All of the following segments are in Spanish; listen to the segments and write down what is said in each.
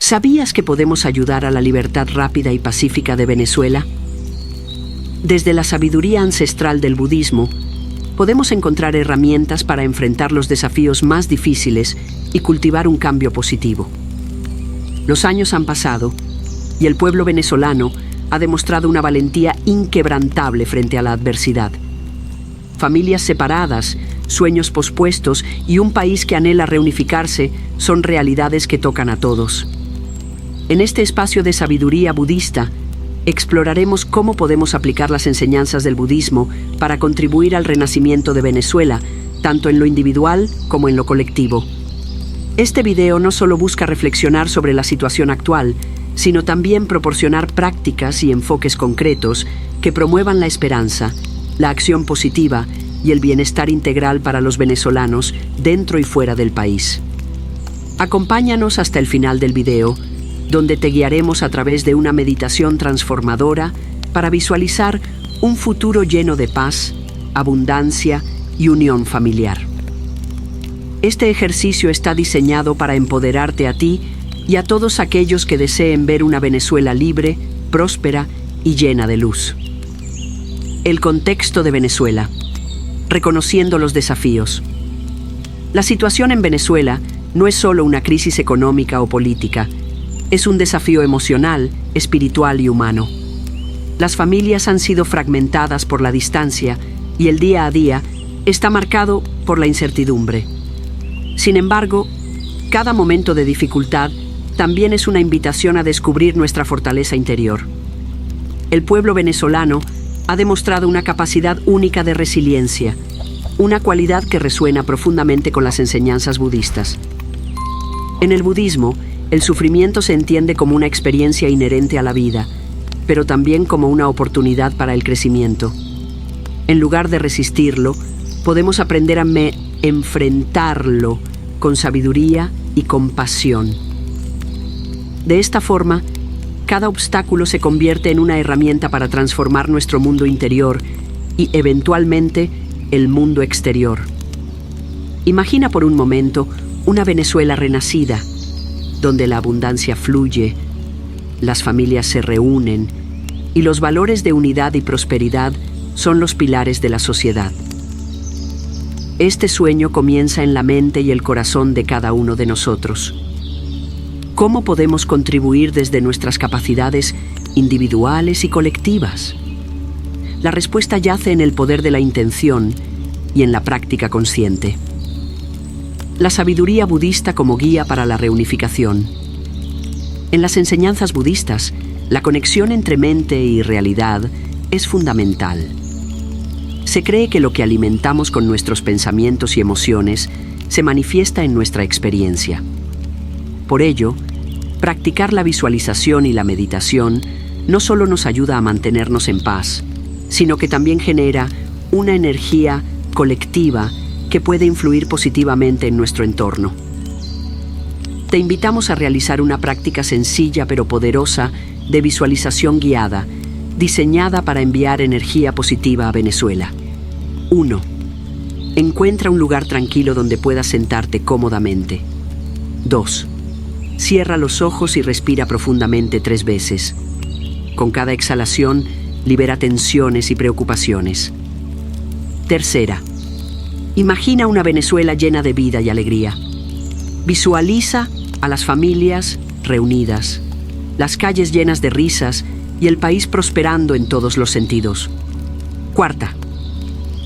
¿Sabías que podemos ayudar a la libertad rápida y pacífica de Venezuela? Desde la sabiduría ancestral del budismo, podemos encontrar herramientas para enfrentar los desafíos más difíciles y cultivar un cambio positivo. Los años han pasado y el pueblo venezolano ha demostrado una valentía inquebrantable frente a la adversidad. Familias separadas, sueños pospuestos y un país que anhela reunificarse son realidades que tocan a todos. En este espacio de sabiduría budista, exploraremos cómo podemos aplicar las enseñanzas del budismo para contribuir al renacimiento de Venezuela, tanto en lo individual como en lo colectivo. Este video no solo busca reflexionar sobre la situación actual, sino también proporcionar prácticas y enfoques concretos que promuevan la esperanza, la acción positiva y el bienestar integral para los venezolanos dentro y fuera del país. Acompáñanos hasta el final del video, donde te guiaremos a través de una meditación transformadora para visualizar un futuro lleno de paz, abundancia y unión familiar. Este ejercicio está diseñado para empoderarte a ti y a todos aquellos que deseen ver una Venezuela libre, próspera y llena de luz. El contexto de Venezuela. Reconociendo los desafíos. La situación en Venezuela no es solo una crisis económica o política, es un desafío emocional, espiritual y humano. Las familias han sido fragmentadas por la distancia y el día a día está marcado por la incertidumbre. Sin embargo, cada momento de dificultad también es una invitación a descubrir nuestra fortaleza interior. El pueblo venezolano ha demostrado una capacidad única de resiliencia, una cualidad que resuena profundamente con las enseñanzas budistas. En el budismo, el sufrimiento se entiende como una experiencia inherente a la vida, pero también como una oportunidad para el crecimiento. En lugar de resistirlo, podemos aprender a enfrentarlo con sabiduría y compasión. De esta forma, cada obstáculo se convierte en una herramienta para transformar nuestro mundo interior y, eventualmente, el mundo exterior. Imagina por un momento una Venezuela renacida, donde la abundancia fluye, las familias se reúnen y los valores de unidad y prosperidad son los pilares de la sociedad. Este sueño comienza en la mente y el corazón de cada uno de nosotros. ¿Cómo podemos contribuir desde nuestras capacidades individuales y colectivas? La respuesta yace en el poder de la intención y en la práctica consciente. La sabiduría budista como guía para la reunificación. En las enseñanzas budistas, la conexión entre mente y realidad es fundamental. Se cree que lo que alimentamos con nuestros pensamientos y emociones se manifiesta en nuestra experiencia. Por ello, practicar la visualización y la meditación no solo nos ayuda a mantenernos en paz, sino que también genera una energía colectiva que puede influir positivamente en nuestro entorno. Te invitamos a realizar una práctica sencilla pero poderosa de visualización guiada, diseñada para enviar energía positiva a Venezuela. 1. Encuentra un lugar tranquilo donde puedas sentarte cómodamente. 2. Cierra los ojos y respira profundamente 3 veces. Con cada exhalación, libera tensiones y preocupaciones. 3. Imagina una Venezuela llena de vida y alegría. Visualiza a las familias reunidas, las calles llenas de risas y el país prosperando en todos los sentidos. 4.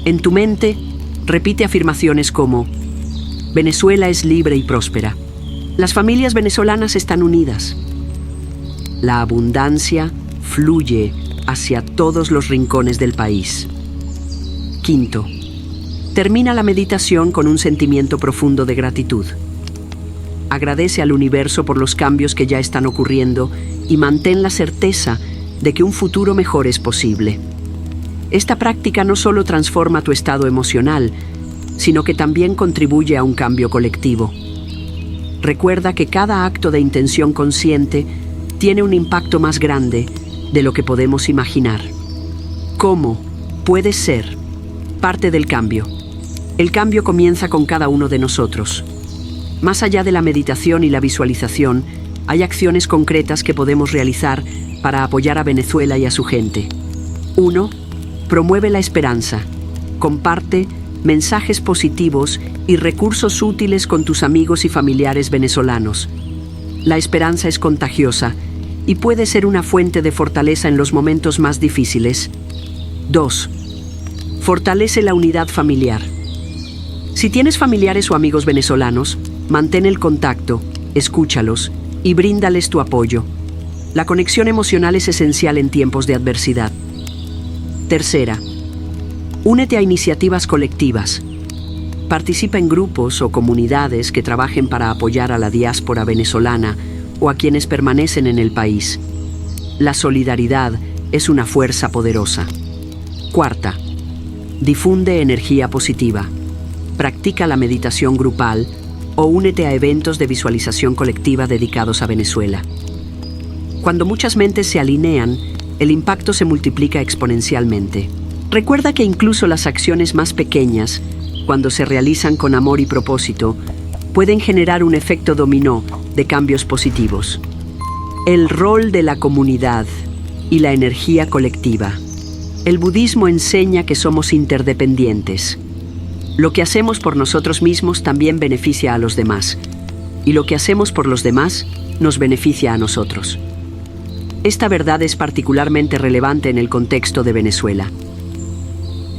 En tu mente, repite afirmaciones como: Venezuela es libre y próspera. Las familias venezolanas están unidas. La abundancia fluye hacia todos los rincones del país. 5. Termina la meditación con un sentimiento profundo de gratitud. Agradece al universo por los cambios que ya están ocurriendo y mantén la certeza de que un futuro mejor es posible. Esta práctica no solo transforma tu estado emocional, sino que también contribuye a un cambio colectivo. Recuerda que cada acto de intención consciente tiene un impacto más grande de lo que podemos imaginar. ¿Cómo puedes ser parte del cambio? El cambio comienza con cada uno de nosotros. Más allá de la meditación y la visualización, Hay acciones concretas que podemos realizar para apoyar a Venezuela y a su gente. 1. Promueve la esperanza. Comparte mensajes positivos y recursos útiles con tus amigos y familiares venezolanos. La esperanza es contagiosa y puede ser una fuente de fortaleza en los momentos más difíciles. 2. Fortalece la unidad familiar. Si tienes familiares o amigos venezolanos, mantén el contacto, escúchalos y bríndales tu apoyo. La conexión emocional es esencial en tiempos de adversidad. 3. Únete a iniciativas colectivas. Participa en grupos o comunidades que trabajen para apoyar a la diáspora venezolana o a quienes permanecen en el país. La solidaridad es una fuerza poderosa. 4. Difunde energía positiva. Practica la meditación grupal o únete a eventos de visualización colectiva dedicados a Venezuela. Cuando muchas mentes se alinean, el impacto se multiplica exponencialmente. Recuerda que incluso las acciones más pequeñas, cuando se realizan con amor y propósito, pueden generar un efecto dominó de cambios positivos. El rol de la comunidad y la energía colectiva. El budismo enseña que somos interdependientes. Lo que hacemos por nosotros mismos también beneficia a los demás, y lo que hacemos por los demás nos beneficia a nosotros. Esta verdad es particularmente relevante en el contexto de Venezuela.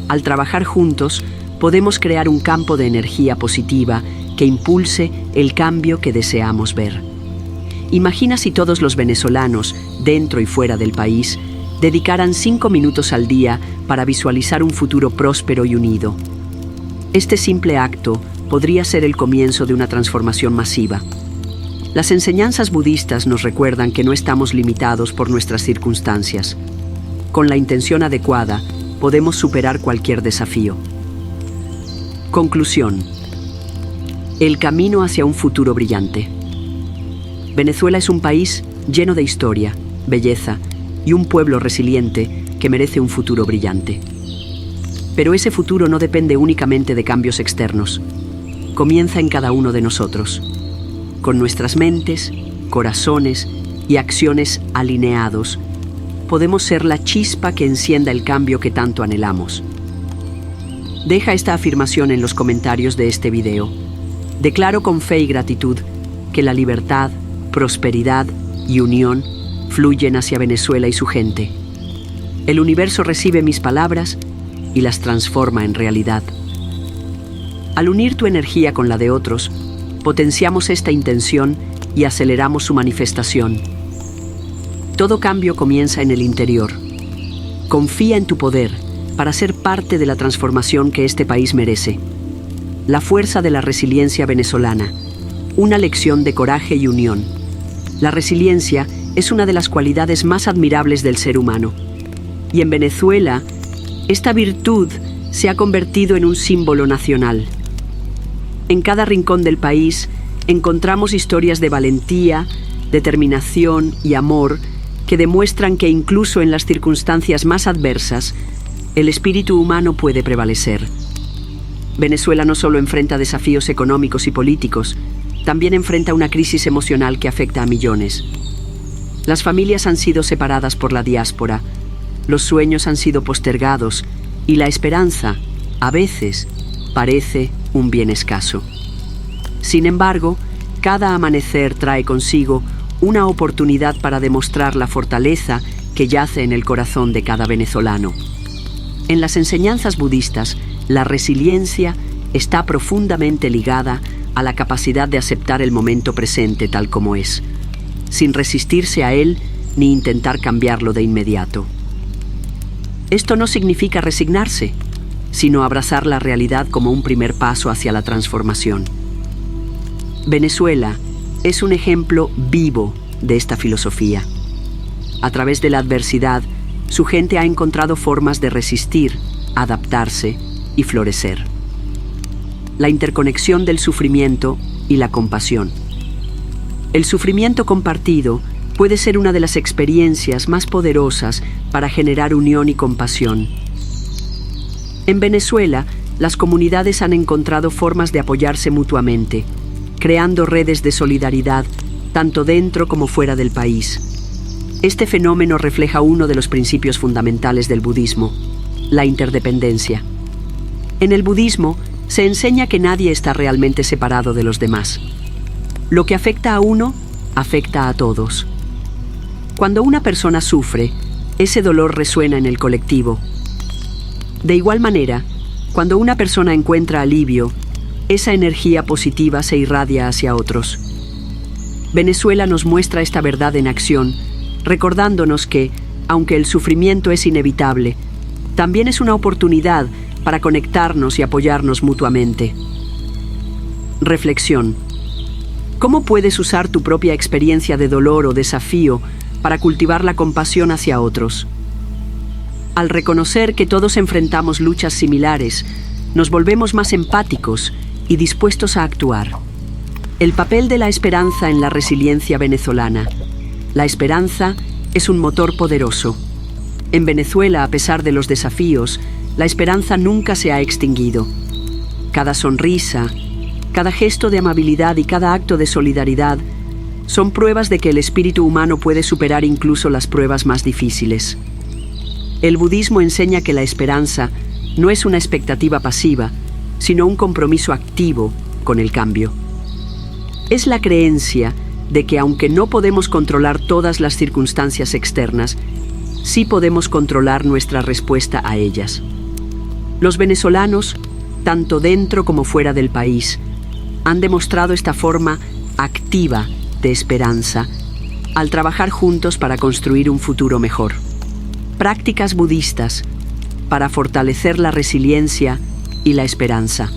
Al trabajar juntos, podemos crear un campo de energía positiva que impulse el cambio que deseamos ver. Imagina si todos los venezolanos, dentro y fuera del país, dedicaran 5 minutos al día para visualizar un futuro próspero y unido. Este simple acto podría ser el comienzo de una transformación masiva. Las enseñanzas budistas nos recuerdan que no estamos limitados por nuestras circunstancias. Con la intención adecuada, podemos superar cualquier desafío. Conclusión. El camino hacia un futuro brillante. Venezuela es un país lleno de historia, belleza y un pueblo resiliente que merece un futuro brillante. Pero ese futuro no depende únicamente de cambios externos. Comienza en cada uno de nosotros. Con nuestras mentes, corazones y acciones alineados, podemos ser la chispa que encienda el cambio que tanto anhelamos. Deja esta afirmación en los comentarios de este video. Declaro con fe y gratitud que la libertad, prosperidad y unión fluyen hacia Venezuela y su gente. El universo recibe mis palabras y las transforma en realidad. Al unir tu energía con la de otros, potenciamos esta intención y aceleramos su manifestación. Todo cambio comienza en el interior. Confía en tu poder para ser parte de la transformación que este país merece. La fuerza de la resiliencia venezolana, una lección de coraje y unión. La resiliencia es una de las cualidades más admirables del ser humano. Y en Venezuela, esta virtud se ha convertido en un símbolo nacional. En cada rincón del país encontramos historias de valentía, determinación y amor que demuestran que incluso en las circunstancias más adversas, el espíritu humano puede prevalecer. Venezuela no solo enfrenta desafíos económicos y políticos, también enfrenta una crisis emocional que afecta a millones. Las familias han sido separadas por la diáspora, los sueños han sido postergados y la esperanza, a veces, parece un bien escaso. Sin embargo, cada amanecer trae consigo una oportunidad para demostrar la fortaleza que yace en el corazón de cada venezolano. En las enseñanzas budistas, la resiliencia está profundamente ligada a la capacidad de aceptar el momento presente tal como es, sin resistirse a él ni intentar cambiarlo de inmediato. Esto no significa resignarse, sino abrazar la realidad como un primer paso hacia la transformación. Venezuela es un ejemplo vivo de esta filosofía. A través de la adversidad, su gente ha encontrado formas de resistir, adaptarse y florecer. La interconexión del sufrimiento y la compasión. El sufrimiento compartido puede ser una de las experiencias más poderosas para generar unión y compasión. En Venezuela, las comunidades han encontrado formas de apoyarse mutuamente, creando redes de solidaridad tanto dentro como fuera del país. Este fenómeno refleja uno de los principios fundamentales del budismo, la interdependencia. En el budismo se enseña que nadie está realmente separado de los demás. Lo que afecta a uno, afecta a todos. Cuando una persona sufre, ese dolor resuena en el colectivo. De igual manera, cuando una persona encuentra alivio, esa energía positiva se irradia hacia otros. Venezuela nos muestra esta verdad en acción, recordándonos que, aunque el sufrimiento es inevitable, también es una oportunidad para conectarnos y apoyarnos mutuamente. Reflexión. ¿Cómo puedes usar tu propia experiencia de dolor o desafío para cultivar la compasión hacia otros? Al reconocer que todos enfrentamos luchas similares, nos volvemos más empáticos y dispuestos a actuar. El papel de la esperanza en la resiliencia venezolana. La esperanza es un motor poderoso. En Venezuela, a pesar de los desafíos, la esperanza nunca se ha extinguido. Cada sonrisa, cada gesto de amabilidad y cada acto de solidaridad son pruebas de que el espíritu humano puede superar incluso las pruebas más difíciles. El budismo enseña que la esperanza no es una expectativa pasiva, sino un compromiso activo con el cambio. Es la creencia de que aunque no podemos controlar todas las circunstancias externas, sí podemos controlar nuestra respuesta a ellas. Los venezolanos, tanto dentro como fuera del país, han demostrado esta forma activa de esperanza al trabajar juntos para construir un futuro mejor. Prácticas budistas para fortalecer la resiliencia y la esperanza.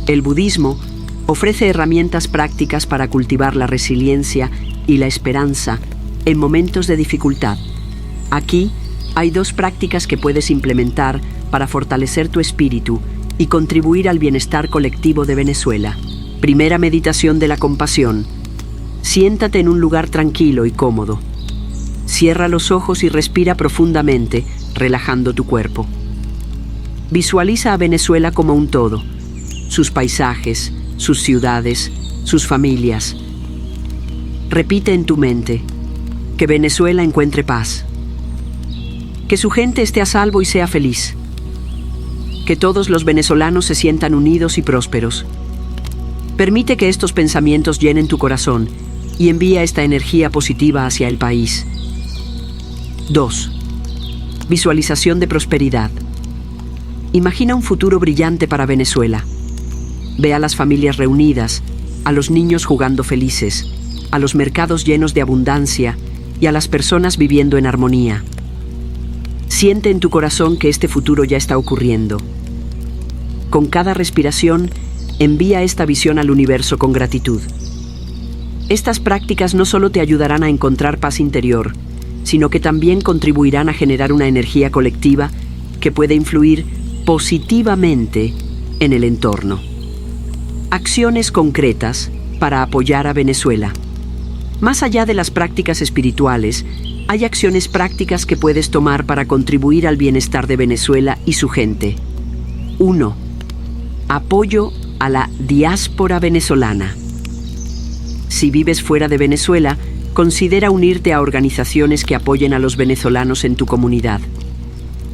El budismo ofrece herramientas prácticas para cultivar la resiliencia y la esperanza en momentos de dificultad. Aquí hay 2 prácticas que puedes implementar para fortalecer tu espíritu y contribuir al bienestar colectivo de Venezuela. Primera, meditación de la compasión. Siéntate en un lugar tranquilo y cómodo. Cierra los ojos y respira profundamente, relajando tu cuerpo. Visualiza a Venezuela como un todo, sus paisajes, sus ciudades, sus familias. Repite en tu mente: que Venezuela encuentre paz, que su gente esté a salvo y sea feliz, que todos los venezolanos se sientan unidos y prósperos. Permite que estos pensamientos llenen tu corazón y envía esta energía positiva hacia el país. 2. Visualización de prosperidad. Imagina un futuro brillante para Venezuela. Ve a las familias reunidas, a los niños jugando felices, a los mercados llenos de abundancia y a las personas viviendo en armonía. Siente en tu corazón que este futuro ya está ocurriendo. Con cada respiración, envía esta visión al universo con gratitud. Estas prácticas no solo te ayudarán a encontrar paz interior, sino que también contribuirán a generar una energía colectiva que puede influir positivamente en el entorno. Acciones concretas para apoyar a Venezuela. Más allá de las prácticas espirituales, hay acciones prácticas que puedes tomar para contribuir al bienestar de Venezuela y su gente. 1. Apoyo a la diáspora venezolana. Si vives fuera de Venezuela, considera unirte a organizaciones que apoyen a los venezolanos en tu comunidad.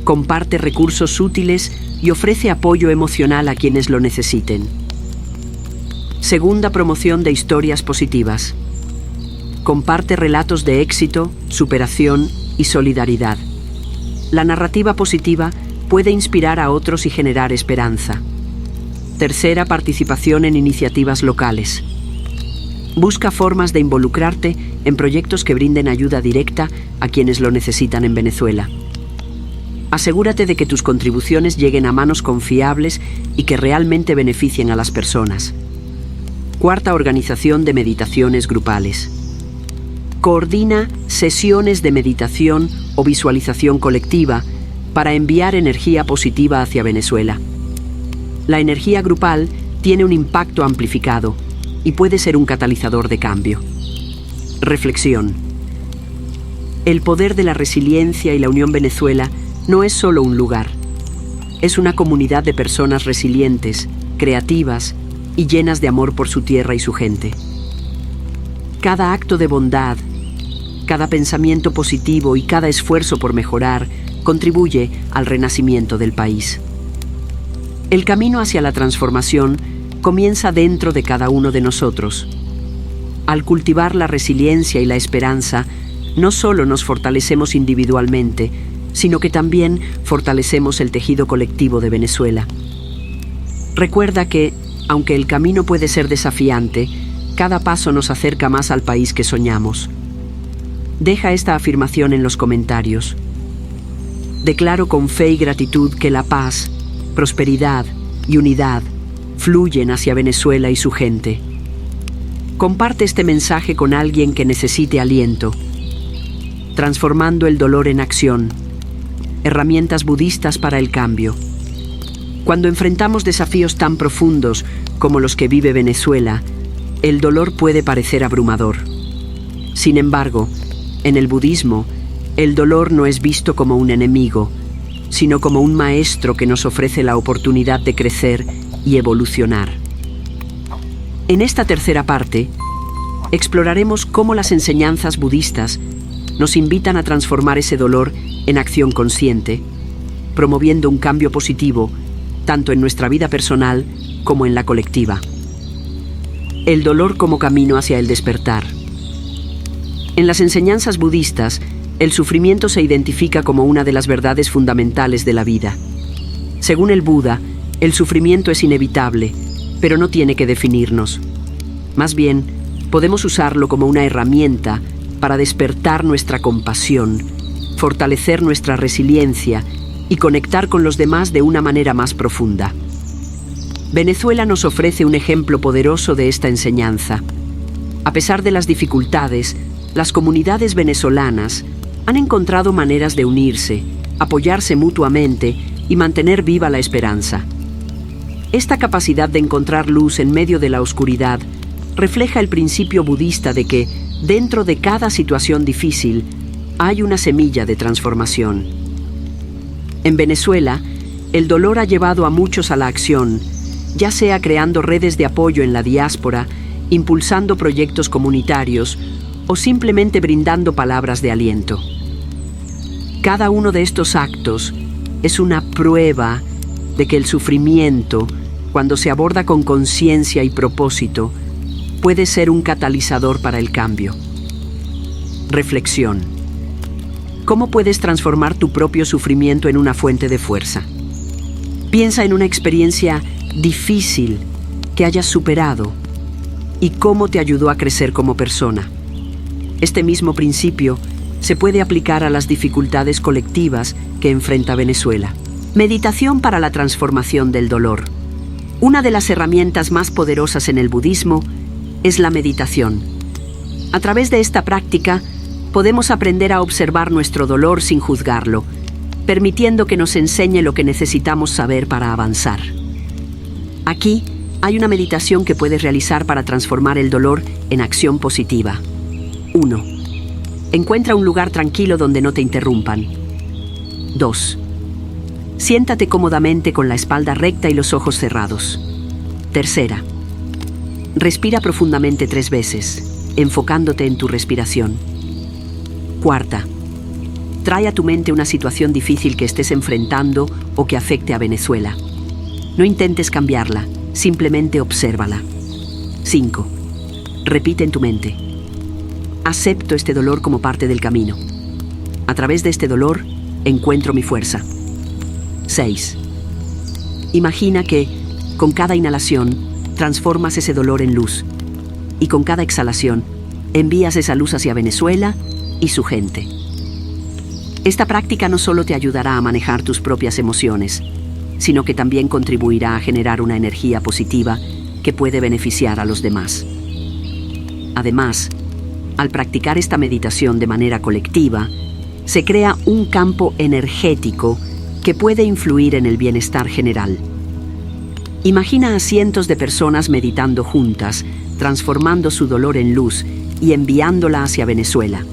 Comparte recursos útiles y ofrece apoyo emocional a quienes lo necesiten. Segunda, promoción de historias positivas. Comparte relatos de éxito, superación y solidaridad. La narrativa positiva puede inspirar a otros y generar esperanza. Tercera, participación en iniciativas locales. Busca formas de involucrarte en proyectos que brinden ayuda directa a quienes lo necesitan en Venezuela. Asegúrate de que tus contribuciones lleguen a manos confiables y que realmente beneficien a las personas. Cuarta, organización de meditaciones grupales. Coordina sesiones de meditación o visualización colectiva para enviar energía positiva hacia Venezuela. La energía grupal tiene un impacto amplificado y puede ser un catalizador de cambio. Reflexión. El poder de la resiliencia y la Unión Venezuela no es solo un lugar. Es una comunidad de personas resilientes, creativas y llenas de amor por su tierra y su gente. Cada acto de bondad, cada pensamiento positivo y cada esfuerzo por mejorar contribuye al renacimiento del país. El camino hacia la transformación comienza dentro de cada uno de nosotros. Al cultivar la resiliencia y la esperanza, no solo nos fortalecemos individualmente, sino que también fortalecemos el tejido colectivo de Venezuela. Recuerda que, aunque el camino puede ser desafiante, cada paso nos acerca más al país que soñamos. Deja esta afirmación en los comentarios. Declaro con fe y gratitud que la paz, prosperidad y unidad fluyen hacia Venezuela y su gente. Comparte este mensaje con alguien que necesite aliento. Transformando el dolor en acción. Herramientas budistas para el cambio. Cuando enfrentamos desafíos tan profundos como los que vive Venezuela, el dolor puede parecer abrumador. Sin embargo, en el budismo, el dolor no es visto como un enemigo, sino como un maestro que nos ofrece la oportunidad de crecer y evolucionar. En esta tercera parte, exploraremos cómo las enseñanzas budistas nos invitan a transformar ese dolor en acción consciente, promoviendo un cambio positivo tanto en nuestra vida personal como en la colectiva. El dolor como camino hacia el despertar. En las enseñanzas budistas, el sufrimiento se identifica como una de las verdades fundamentales de la vida. Según el Buda, el sufrimiento es inevitable, pero no tiene que definirnos. Más bien, podemos usarlo como una herramienta para despertar nuestra compasión, fortalecer nuestra resiliencia y conectar con los demás de una manera más profunda. Venezuela nos ofrece un ejemplo poderoso de esta enseñanza. A pesar de las dificultades, las comunidades venezolanas han encontrado maneras de unirse, apoyarse mutuamente y mantener viva la esperanza. Esta capacidad de encontrar luz en medio de la oscuridad refleja el principio budista de que, dentro de cada situación difícil, hay una semilla de transformación. En Venezuela, el dolor ha llevado a muchos a la acción, ya sea creando redes de apoyo en la diáspora, impulsando proyectos comunitarios o simplemente brindando palabras de aliento. Cada uno de estos actos es una prueba de que el sufrimiento, cuando se aborda con conciencia y propósito, puede ser un catalizador para el cambio. Reflexión. ¿Cómo puedes transformar tu propio sufrimiento en una fuente de fuerza? Piensa en una experiencia difícil que hayas superado y cómo te ayudó a crecer como persona. Este mismo principio se puede aplicar a las dificultades colectivas que enfrenta Venezuela. Meditación para la transformación del dolor. Una de las herramientas más poderosas en el budismo es la meditación. A través de esta práctica, podemos aprender a observar nuestro dolor sin juzgarlo, permitiendo que nos enseñe lo que necesitamos saber para avanzar. Aquí hay una meditación que puedes realizar para transformar el dolor en acción positiva. 1. Encuentra un lugar tranquilo donde no te interrumpan. 2. Siéntate cómodamente con la espalda recta y los ojos cerrados. 3. Respira profundamente 3 veces, enfocándote en tu respiración. 4. Trae a tu mente una situación difícil que estés enfrentando o que afecte a Venezuela. No intentes cambiarla, simplemente obsérvala. 5. Repite en tu mente: acepto este dolor como parte del camino. A través de este dolor, encuentro mi fuerza. 6. Imagina que, con cada inhalación, transformas ese dolor en luz. Y con cada exhalación, envías esa luz hacia Venezuela y su gente. Esta práctica no solo te ayudará a manejar tus propias emociones, sino que también contribuirá a generar una energía positiva que puede beneficiar a los demás. Además, al practicar esta meditación de manera colectiva, se crea un campo energético que puede influir en el bienestar general. Imagina a cientos de personas meditando juntas, transformando su dolor en luz y enviándola hacia Venezuela.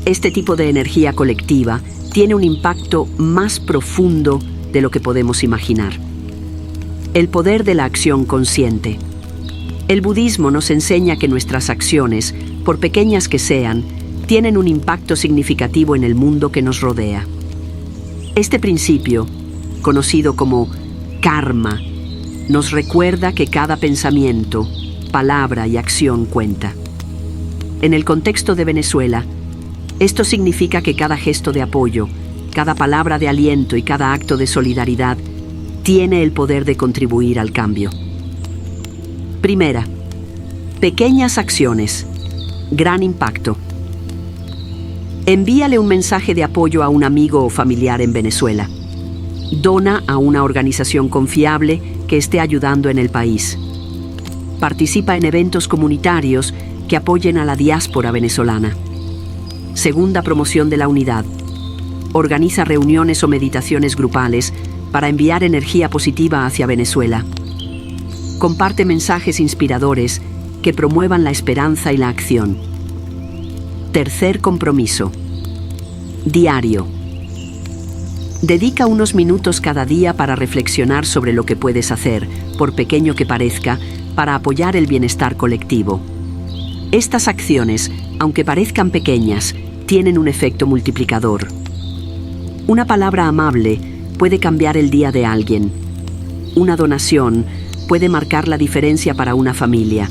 Este tipo de energía colectiva tiene un impacto más profundo de lo que podemos imaginar. El poder de la acción consciente. El budismo nos enseña que nuestras acciones, por pequeñas que sean, tienen un impacto significativo en el mundo que nos rodea. Este principio, conocido como karma, nos recuerda que cada pensamiento, palabra y acción cuenta. En el contexto de Venezuela, esto significa que cada gesto de apoyo, cada palabra de aliento y cada acto de solidaridad tiene el poder de contribuir al cambio. Primera, pequeñas acciones, gran impacto. Envíale un mensaje de apoyo a un amigo o familiar en Venezuela. Dona a una organización confiable que esté ayudando en el país. Participa en eventos comunitarios que apoyen a la diáspora venezolana. Segunda, promoción de la unidad. Organiza reuniones o meditaciones grupales para enviar energía positiva hacia Venezuela. Comparte mensajes inspiradores que promuevan la esperanza y la acción. Tercer compromiso. Diario. Dedica unos minutos cada día para reflexionar sobre lo que puedes hacer, por pequeño que parezca, para apoyar el bienestar colectivo. Estas acciones, aunque parezcan pequeñas, tienen un efecto multiplicador. Una palabra amable puede cambiar el día de alguien. Una donación puede marcar la diferencia para una familia.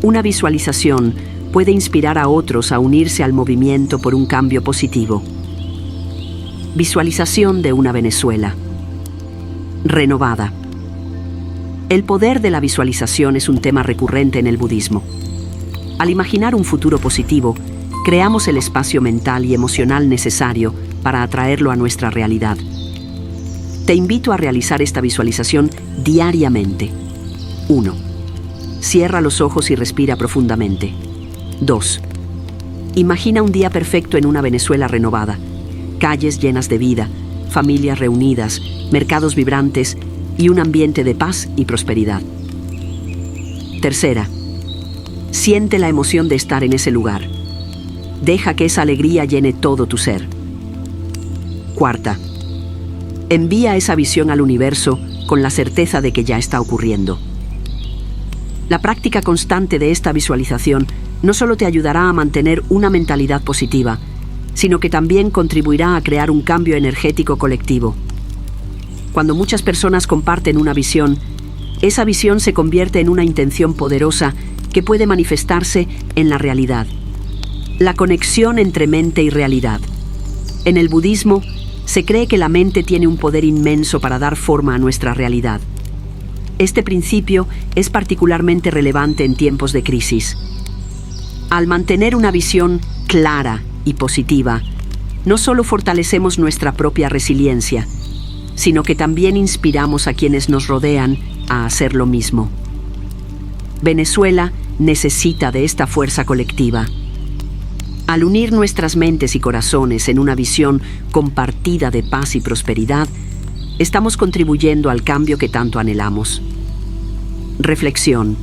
Una visualización puede inspirar a otros a unirse al movimiento por un cambio positivo. Visualización de una Venezuela renovada. El poder de la visualización es un tema recurrente en el budismo. Al imaginar un futuro positivo, creamos el espacio mental y emocional necesario para atraerlo a nuestra realidad. Te invito a realizar esta visualización diariamente. 1. Cierra los ojos y respira profundamente. 2. Imagina un día perfecto en una Venezuela renovada. Calles llenas de vida, familias reunidas, mercados vibrantes y un ambiente de paz y prosperidad. Tercera, siente la emoción de estar en ese lugar. Deja que esa alegría llene todo tu ser. Cuarta, envía esa visión al universo con la certeza de que ya está ocurriendo. La práctica constante de esta visualización no solo te ayudará a mantener una mentalidad positiva, sino que también contribuirá a crear un cambio energético colectivo. Cuando muchas personas comparten una visión, esa visión se convierte en una intención poderosa que puede manifestarse en la realidad. La conexión entre mente y realidad. En el budismo, se cree que la mente tiene un poder inmenso para dar forma a nuestra realidad. Este principio es particularmente relevante en tiempos de crisis. Al mantener una visión clara y positiva, no solo fortalecemos nuestra propia resiliencia, sino que también inspiramos a quienes nos rodean a hacer lo mismo. Venezuela necesita de esta fuerza colectiva. Al unir nuestras mentes y corazones en una visión compartida de paz y prosperidad, estamos contribuyendo al cambio que tanto anhelamos. Reflexión.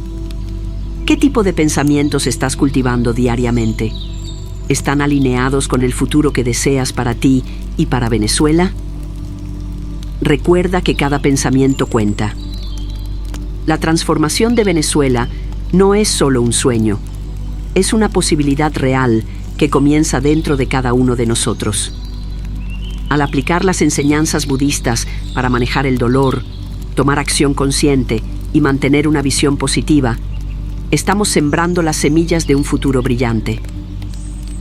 ¿Qué tipo de pensamientos estás cultivando diariamente? ¿Están alineados con el futuro que deseas para ti y para Venezuela? Recuerda que cada pensamiento cuenta. La transformación de Venezuela no es solo un sueño, es una posibilidad real que comienza dentro de cada uno de nosotros. Al aplicar las enseñanzas budistas para manejar el dolor, tomar acción consciente y mantener una visión positiva, estamos sembrando las semillas de un futuro brillante.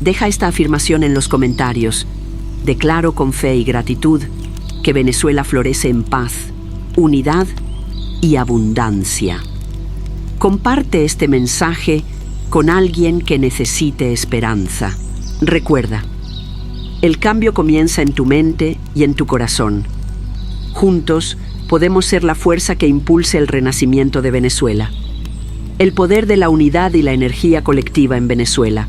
Deja esta afirmación en los comentarios. Declaro con fe y gratitud que Venezuela florece en paz, unidad y abundancia. Comparte este mensaje con alguien que necesite esperanza. Recuerda, el cambio comienza en tu mente y en tu corazón. Juntos podemos ser la fuerza que impulse el renacimiento de Venezuela. El poder de la unidad y la energía colectiva en Venezuela,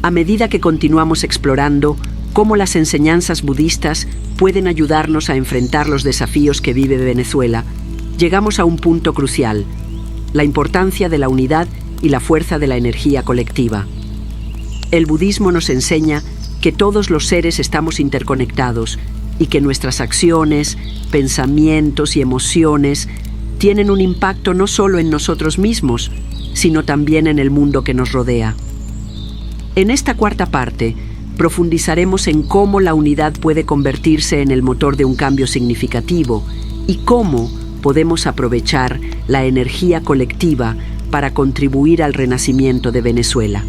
a medida que continuamos explorando cómo las enseñanzas budistas pueden ayudarnos a enfrentar los desafíos que vive Venezuela, llegamos a un punto crucial: la importancia de la unidad y la fuerza de la energía colectiva. El budismo nos enseña que todos los seres estamos interconectados y que nuestras acciones, pensamientos y emociones tienen un impacto no solo en nosotros mismos, sino también en el mundo que nos rodea. En esta cuarta parte, profundizaremos en cómo la unidad puede convertirse en el motor de un cambio significativo y cómo podemos aprovechar la energía colectiva para contribuir al renacimiento de Venezuela.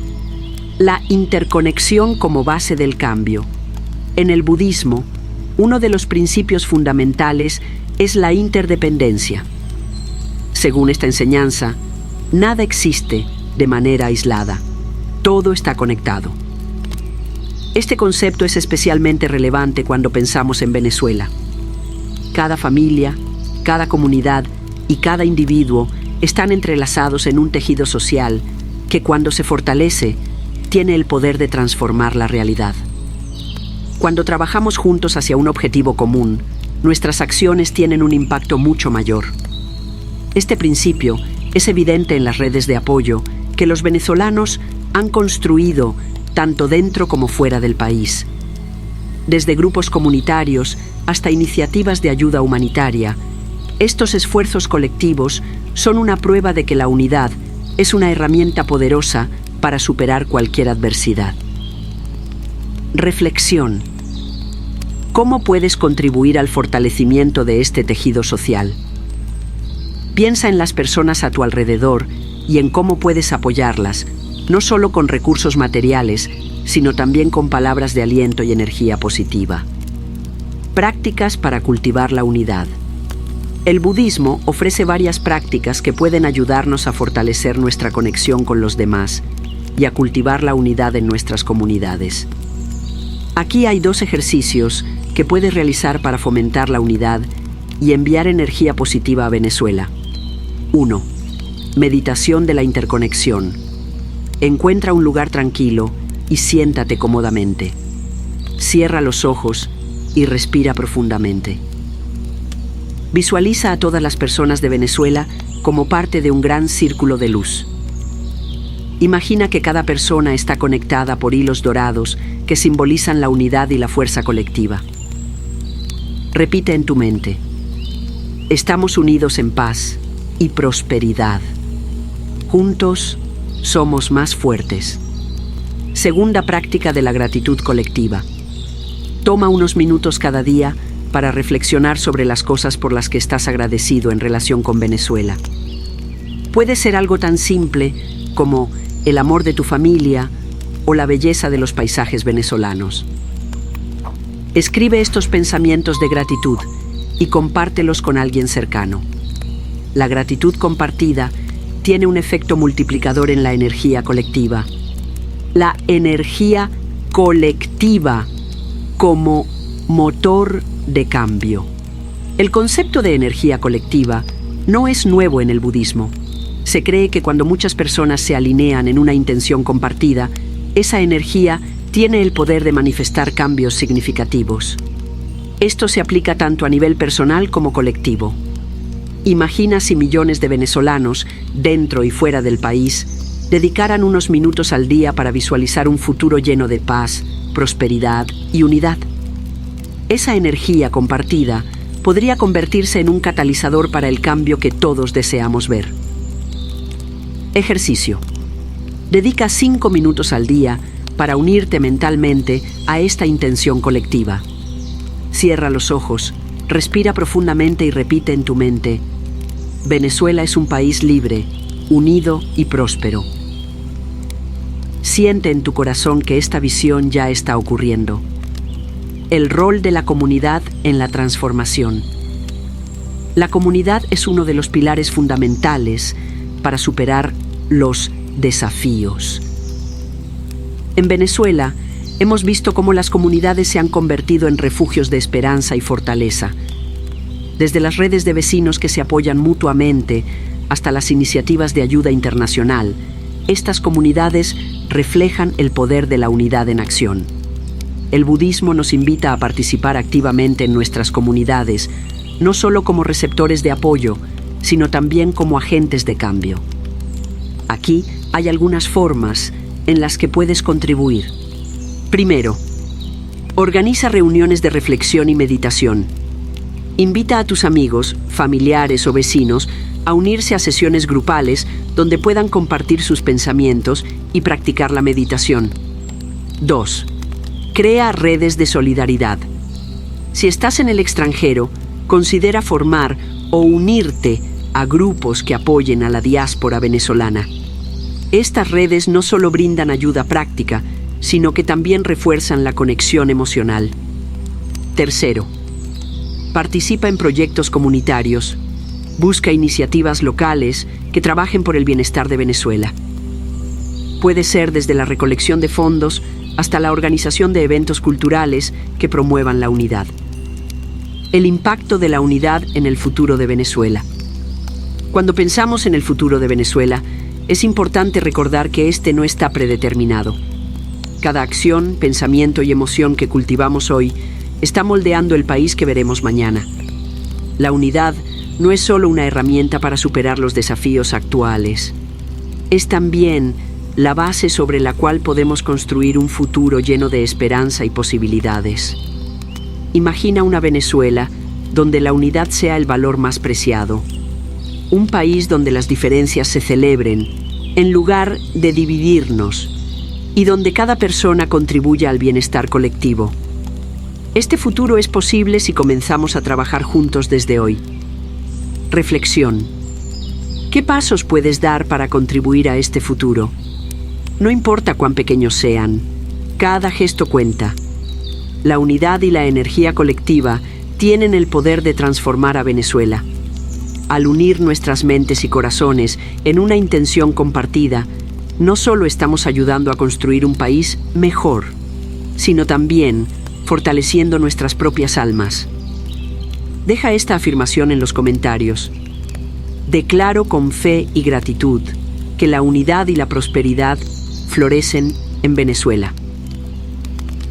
La interconexión como base del cambio. En el budismo, uno de los principios fundamentales es la interdependencia. Según esta enseñanza, nada existe de manera aislada. Todo está conectado. Este concepto es especialmente relevante cuando pensamos en Venezuela. Cada familia, cada comunidad y cada individuo están entrelazados en un tejido social que, cuando se fortalece, tiene el poder de transformar la realidad. Cuando trabajamos juntos hacia un objetivo común, nuestras acciones tienen un impacto mucho mayor. Este principio es evidente en las redes de apoyo que los venezolanos han construido tanto dentro como fuera del país. Desde grupos comunitarios hasta iniciativas de ayuda humanitaria, estos esfuerzos colectivos son una prueba de que la unidad es una herramienta poderosa para superar cualquier adversidad. Reflexión. ¿Cómo puedes contribuir al fortalecimiento de este tejido social? Piensa en las personas a tu alrededor y en cómo puedes apoyarlas, no solo con recursos materiales, sino también con palabras de aliento y energía positiva. Prácticas para cultivar la unidad. El budismo ofrece varias prácticas que pueden ayudarnos a fortalecer nuestra conexión con los demás y a cultivar la unidad en nuestras comunidades. Aquí hay 2 ejercicios que puedes realizar para fomentar la unidad y enviar energía positiva a Venezuela. 1. Meditación de la interconexión. Encuentra un lugar tranquilo y siéntate cómodamente. Cierra los ojos y respira profundamente. Visualiza a todas las personas de Venezuela como parte de un gran círculo de luz. Imagina que cada persona está conectada por hilos dorados que simbolizan la unidad y la fuerza colectiva. Repite en tu mente: estamos unidos en paz y prosperidad. Juntos somos más fuertes. Segunda práctica de la gratitud colectiva. Toma unos minutos cada día para reflexionar sobre las cosas por las que estás agradecido en relación con Venezuela. Puede ser algo tan simple como el amor de tu familia o la belleza de los paisajes venezolanos. Escribe estos pensamientos de gratitud y compártelos con alguien cercano. La gratitud compartida tiene un efecto multiplicador en la energía colectiva. La energía colectiva como motor de cambio. El concepto de energía colectiva no es nuevo en el budismo. Se cree que cuando muchas personas se alinean en una intención compartida, esa energía tiene el poder de manifestar cambios significativos. Esto se aplica tanto a nivel personal como colectivo. Imagina si millones de venezolanos, dentro y fuera del país, dedicaran unos minutos al día para visualizar un futuro lleno de paz, prosperidad y unidad. Esa energía compartida podría convertirse en un catalizador para el cambio que todos deseamos ver. Ejercicio. Dedica 5 minutos al día para unirte mentalmente a esta intención colectiva. Cierra los ojos, respira profundamente y repite en tu mente: Venezuela es un país libre, unido y próspero. Siente en tu corazón que esta visión ya está ocurriendo. El rol de la comunidad en la transformación. La comunidad es uno de los pilares fundamentales para superar los desafíos. En Venezuela, hemos visto cómo las comunidades se han convertido en refugios de esperanza y fortaleza. Desde las redes de vecinos que se apoyan mutuamente hasta las iniciativas de ayuda internacional, estas comunidades reflejan el poder de la unidad en acción. El budismo nos invita a participar activamente en nuestras comunidades, no solo como receptores de apoyo, sino también como agentes de cambio. Aquí hay algunas formas en las que puedes contribuir. Primero, organiza reuniones de reflexión y meditación. Invita a tus amigos, familiares o vecinos a unirse a sesiones grupales donde puedan compartir sus pensamientos y practicar la meditación. 2. Crea redes de solidaridad. Si estás en el extranjero, considera formar o unirte a grupos que apoyen a la diáspora venezolana. Estas redes no solo brindan ayuda práctica, sino que también refuerzan la conexión emocional. 3. Participa en proyectos comunitarios. Busca iniciativas locales que trabajen por el bienestar de Venezuela. Puede ser desde la recolección de fondos hasta la organización de eventos culturales que promuevan la unidad. El impacto de la unidad en el futuro de Venezuela. Cuando pensamos en el futuro de Venezuela, es importante recordar que este no está predeterminado. Cada acción, pensamiento y emoción que cultivamos hoy está moldeando el país que veremos mañana. La unidad no es solo una herramienta para superar los desafíos actuales. Es también la base sobre la cual podemos construir un futuro lleno de esperanza y posibilidades. Imagina una Venezuela donde la unidad sea el valor más preciado. Un país donde las diferencias se celebren, en lugar de dividirnos, y donde cada persona contribuya al bienestar colectivo. Este futuro es posible si comenzamos a trabajar juntos desde hoy. Reflexión. ¿Qué pasos puedes dar para contribuir a este futuro? No importa cuán pequeños sean, cada gesto cuenta. La unidad y la energía colectiva tienen el poder de transformar a Venezuela. Al unir nuestras mentes y corazones en una intención compartida, no solo estamos ayudando a construir un país mejor, sino también fortaleciendo nuestras propias almas. Deja esta afirmación en los comentarios. Declaro con fe y gratitud que la unidad y la prosperidad florecen en Venezuela.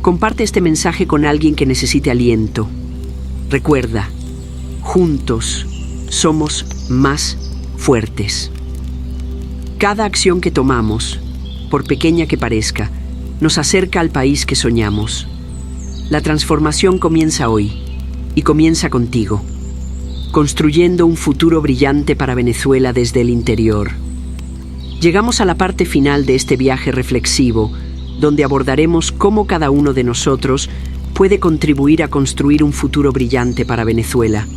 Comparte este mensaje con alguien que necesite aliento. Recuerda, juntos somos más fuertes. Cada acción que tomamos, por pequeña que parezca, nos acerca al país que soñamos. La transformación comienza hoy y comienza contigo, construyendo un futuro brillante para Venezuela desde el interior. Llegamos a la parte final de este viaje reflexivo, donde abordaremos cómo cada uno de nosotros puede contribuir a construir un futuro brillante para Venezuela.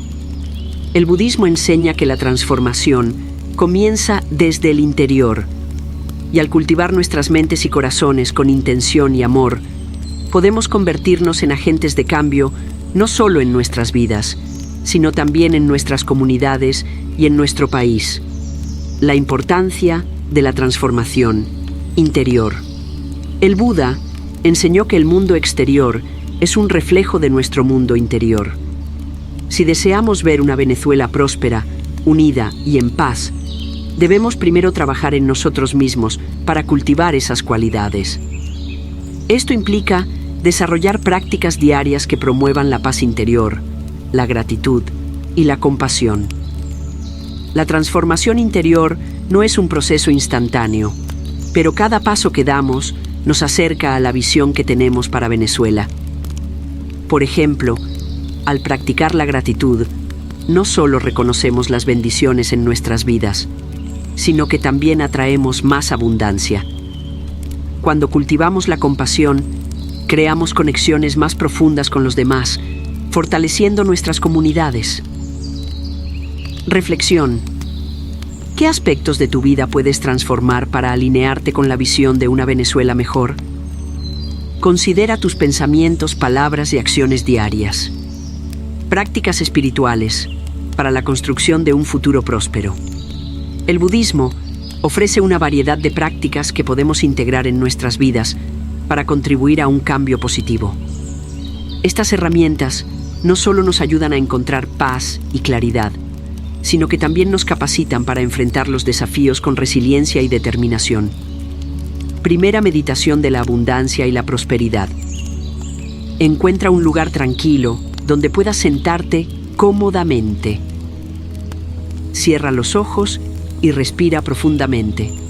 El budismo enseña que la transformación comienza desde el interior, y al cultivar nuestras mentes y corazones con intención y amor, podemos convertirnos en agentes de cambio no solo en nuestras vidas, sino también en nuestras comunidades y en nuestro país. La importancia de la transformación interior. El Buda enseñó que el mundo exterior es un reflejo de nuestro mundo interior. Si deseamos ver una Venezuela próspera, unida y en paz, debemos primero trabajar en nosotros mismos para cultivar esas cualidades. Esto implica desarrollar prácticas diarias que promuevan la paz interior, la gratitud y la compasión. La transformación interior no es un proceso instantáneo, pero cada paso que damos nos acerca a la visión que tenemos para Venezuela. Por ejemplo, al practicar la gratitud, no solo reconocemos las bendiciones en nuestras vidas, sino que también atraemos más abundancia. Cuando cultivamos la compasión, creamos conexiones más profundas con los demás, fortaleciendo nuestras comunidades. Reflexión. ¿Qué aspectos de tu vida puedes transformar para alinearte con la visión de una Venezuela mejor? Considera tus pensamientos, palabras y acciones diarias. Prácticas espirituales para la construcción de un futuro próspero. El budismo ofrece una variedad de prácticas que podemos integrar en nuestras vidas para contribuir a un cambio positivo. Estas herramientas no solo nos ayudan a encontrar paz y claridad, sino que también nos capacitan para enfrentar los desafíos con resiliencia y determinación. Primera meditación de la abundancia y la prosperidad. Encuentra un lugar tranquilo donde puedas sentarte cómodamente. Cierra los ojos y respira profundamente.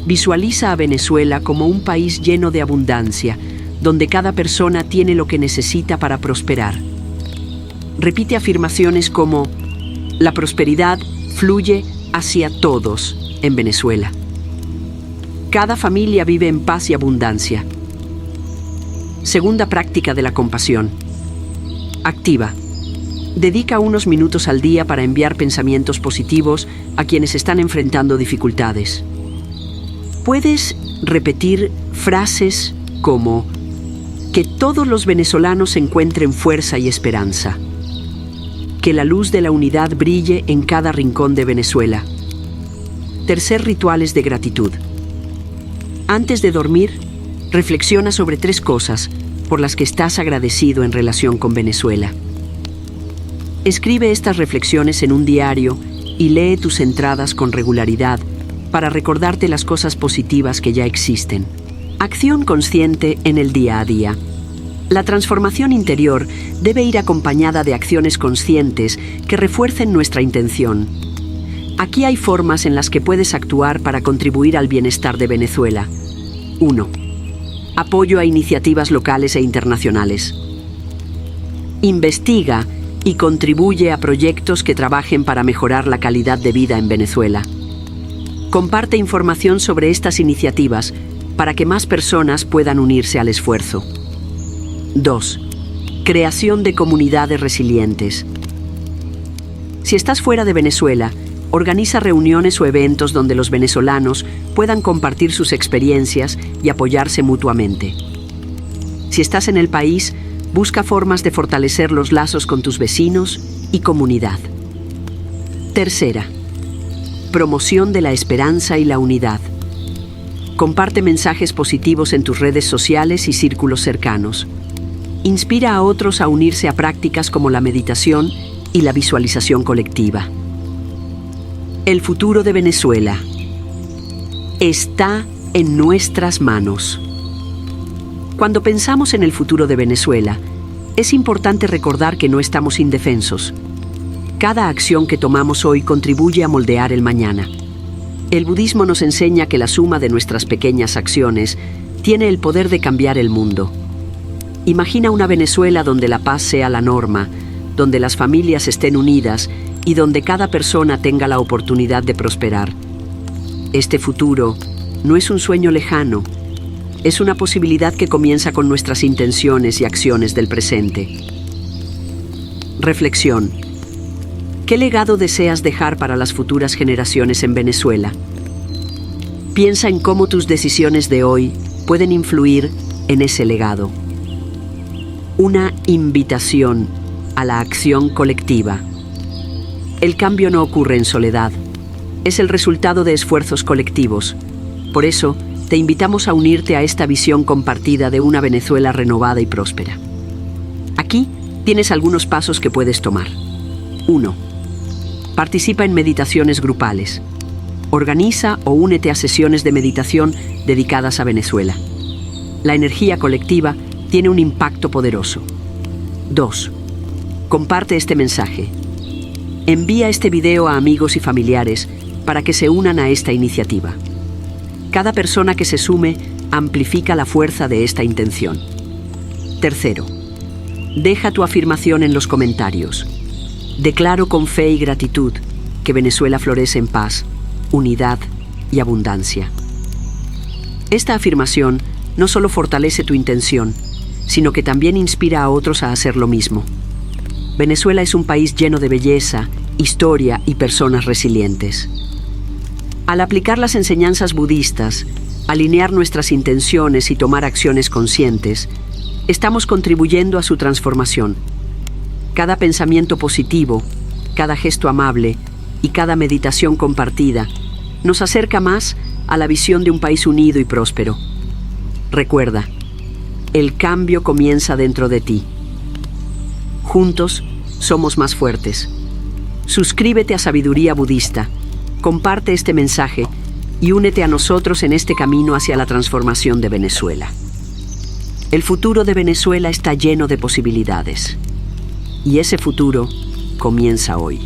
Visualiza a Venezuela como un país lleno de abundancia, donde cada persona tiene lo que necesita para prosperar. Repite afirmaciones como: la prosperidad fluye hacia todos en Venezuela. Cada familia vive en paz y abundancia. Segunda práctica de la compasión. Activa. Dedica unos minutos al día para enviar pensamientos positivos a quienes están enfrentando dificultades. Puedes repetir frases como: que todos los venezolanos encuentren fuerza y esperanza. Que la luz de la unidad brille en cada rincón de Venezuela. Tercer ritual es de gratitud. Antes de dormir, reflexiona sobre 3 cosas por las que estás agradecido en relación con Venezuela. Escribe estas reflexiones en un diario y lee tus entradas con regularidad para recordarte las cosas positivas que ya existen. Acción consciente en el día a día. La transformación interior debe ir acompañada de acciones conscientes que refuercen nuestra intención. Aquí hay formas en las que puedes actuar para contribuir al bienestar de Venezuela. 1. Apoyo a iniciativas locales e internacionales. Investiga y contribuye a proyectos que trabajen para mejorar la calidad de vida en Venezuela. Comparte información sobre estas iniciativas para que más personas puedan unirse al esfuerzo. 2. Creación de comunidades resilientes. Si estás fuera de Venezuela, organiza reuniones o eventos donde los venezolanos puedan compartir sus experiencias y apoyarse mutuamente. Si estás en el país, busca formas de fortalecer los lazos con tus vecinos y comunidad. Tercera, promoción de la esperanza y la unidad. Comparte mensajes positivos en tus redes sociales y círculos cercanos. Inspira a otros a unirse a prácticas como la meditación y la visualización colectiva. El futuro de Venezuela está en nuestras manos. Cuando pensamos en el futuro de Venezuela, es importante recordar que no estamos indefensos. Cada acción que tomamos hoy contribuye a moldear el mañana. El budismo nos enseña que la suma de nuestras pequeñas acciones tiene el poder de cambiar el mundo. Imagina una Venezuela donde la paz sea la norma, donde las familias estén unidas y donde cada persona tenga la oportunidad de prosperar. Este futuro no es un sueño lejano, es una posibilidad que comienza con nuestras intenciones y acciones del presente. Reflexión. ¿Qué legado deseas dejar para las futuras generaciones en Venezuela? Piensa en cómo tus decisiones de hoy pueden influir en ese legado. Una invitación a la acción colectiva. El cambio no ocurre en soledad, es el resultado de esfuerzos colectivos. Por eso, te invitamos a unirte a esta visión compartida de una Venezuela renovada y próspera. Aquí tienes algunos pasos que puedes tomar. 1. Participa en meditaciones grupales. Organiza o únete a sesiones de meditación dedicadas a Venezuela. La energía colectiva tiene un impacto poderoso. 2. Comparte este mensaje. Envía este video a amigos y familiares para que se unan a esta iniciativa. Cada persona que se sume amplifica la fuerza de esta intención. 3. Deja tu afirmación en los comentarios. Declaro con fe y gratitud que Venezuela florece en paz, unidad y abundancia. Esta afirmación no solo fortalece tu intención, sino que también inspira a otros a hacer lo mismo. Venezuela es un país lleno de belleza, historia y personas resilientes. Al aplicar las enseñanzas budistas, alinear nuestras intenciones y tomar acciones conscientes, estamos contribuyendo a su transformación. Cada pensamiento positivo, cada gesto amable y cada meditación compartida nos acerca más a la visión de un país unido y próspero. Recuerda, el cambio comienza dentro de ti. Juntos somos más fuertes. Suscríbete a Sabiduría Budista, comparte este mensaje y únete a nosotros en este camino hacia la transformación de Venezuela. El futuro de Venezuela está lleno de posibilidades. Y ese futuro comienza hoy.